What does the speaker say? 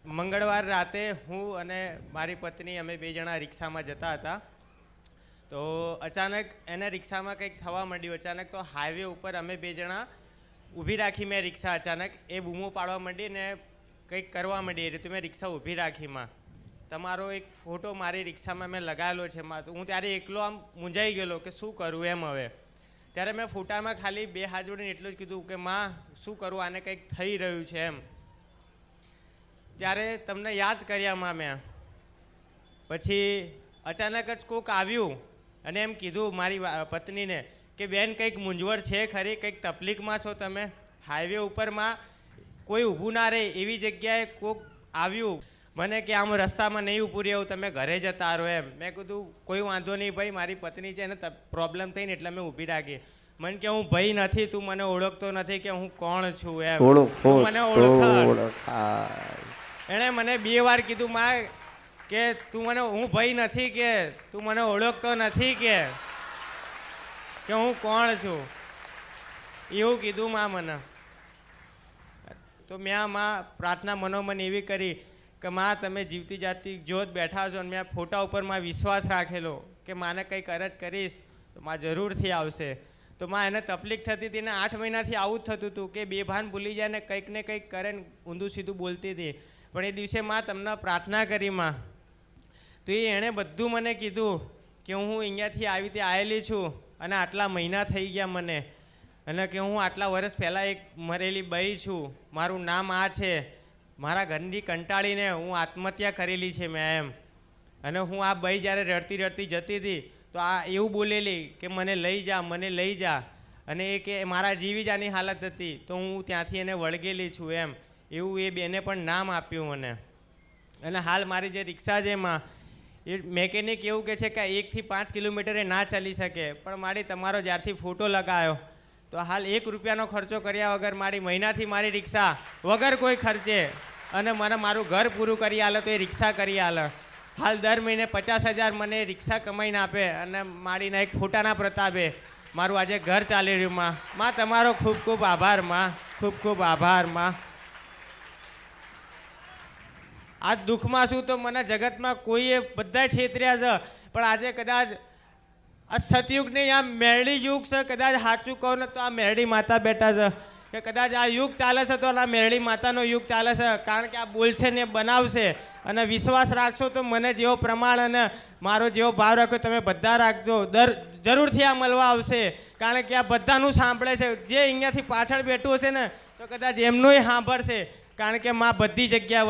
મંગળવાર રાતે હું અને મારી પત્ની અમે બે જણા રિક્ષામાં જતા હતા. તો અચાનક એને રિક્ષામાં કંઈક થવા માંડ્યું. અચાનક તો હાઈવે ઉપર અમે બે જણા ઊભી રાખી. મેં રિક્ષા અચાનક એ બૂમો પાડવા માંડી ને કંઈક કરવા માંડી. એ રીતે મેં રિક્ષા ઊભી રાખીમાં તમારો એક ફોટો મારી રિક્ષામાં મેં લગાવેલો છે. હું ત્યારે એકલો આમ મૂંઝાઈ ગયેલો કે શું કરું એમ. હવે ત્યારે મેં ફોટામાં ખાલી બે હાથ જોડીને એટલું જ કીધું કે માં શું કરું, આને કંઈક થઈ રહ્યું છે એમ. ત્યારે તમને યાદ કર્યા માં મેં. પછી અચાનક જ કોક આવ્યું અને એમ કીધું મારી પત્નીને કે બેન કંઈક મૂંઝવણ છે ખરી, કંઈક તકલીફમાં છો તમે. હાઈવે ઉપરમાં કોઈ ઊભું ના રહે એવી જગ્યાએ કોક આવ્યું મને કે આમ રસ્તામાં નહીં ઊભું રહેવું, તમે ઘરે જતા રહો એમ. મેં કીધું કોઈ વાંધો નહીં ભાઈ, મારી પત્ની છે એને પ્રોબ્લેમ થઈને એટલે મેં ઊભી રાખી. મને કે હું ભાઈ નથી, તું મને ઓળખતો નથી કે હું કોણ છું એમ. મને ઓળખ. એણે મને 2 વાર કીધું માં કે તું મને, હું ભાઈ નથી કે તું મને ઓળખતો નથી કે હું કોણ છું, એવું કીધું માં મને. તો મેં માં પ્રાર્થના મનોમન એવી કરી કે માં તમે જીવતી જાગતી જોત બેઠા છો અને મેં ફોટા ઉપર માં વિશ્વાસ રાખેલો કે માને કંઈક અરજ કરીશ તો માં જરૂરથી આવશે. તો માં એને તકલીફ થતી હતી ને 8 મહિનાથી આવું જ થતું હતું કે બેભાન ભૂલી જાય ને કંઈક ને કંઈક કરે ને ઊંધું સીધું બોલતી હતી. પણ એ દિવસે માં તમને પ્રાર્થના કરી માં, તો એણે બધું મને કીધું કે હું અહીંયાથી આવી રીતે આવેલી છું અને આટલા મહિના થઈ ગયા મને, અને કે હું આટલા વર્ષ પહેલાં એક મરેલી બઈ છું, મારું નામ આ છે, મારા ઘરની કંટાળીને હું આત્મહત્યા કરેલી છે મેં એમ. અને હું આ બઈ જ્યારે રડતી રડતી જતી હતી તો આ એવું બોલેલી કે મને લઈ જા, મને લઈ જા. અને એ કે મારા જીવી જાની હાલત હતી તો હું ત્યાંથી એને વળગેલી છું એમ. એવું એ બેને પણ નામ આપ્યું મને. અને હાલ મારી જે રિક્ષા છે એમાં એ મેકેનિક એવું કહે છે કે 1 થી 5 કિલોમીટર એ ના ચાલી શકે, પણ મારી તમારો જ્યારથી ફોટો લગાવ્યો તો હાલ 1 રૂપિયાનો ખર્ચો કર્યા વગર મારી મહિનાથી મારી રિક્ષા વગર કોઈ ખર્ચે અને મને મારું ઘર પૂરું કરી આલે તો એ રિક્ષા કરી આલે. હાલ દર મહિને 50,000 મને રિક્ષા કમાઈને આપે અને મારીના એક ફોટાના પ્રતાપે મારું આજે ઘર ચાલી રહ્યું. માં તમારો ખૂબ ખૂબ આભાર માં, ખૂબ ખૂબ આભાર માં. આ દુઃખમાં છું તો મને જગતમાં કોઈએ બધા છેતર્યા છે, પણ આજે કદાચ આ સતયુગ નહીં, આ મેરડી યુગ છે. કદાચ સાચું કહું ને તો આ મેરડી માતા બેઠા છે કે કદાચ આ યુગ ચાલે છે તો આ મેરડી માતાનો યુગ ચાલે છે. કારણ કે આ બોલશે ને બનાવશે અને વિશ્વાસ રાખશો તો મને જેવો પ્રમાણ અને મારો જેવો ભાવ રાખ્યો તમે બધા રાખજો. જરૂરથી આ મળવા આવશે, કારણ કે આ બધાનું સાંભળે છે. જે અહીંયાથી પાછળ બેઠું હશે ને તો કદાચ એમનુંય સાંભળશે, કારણ કે માં બધી જગ્યા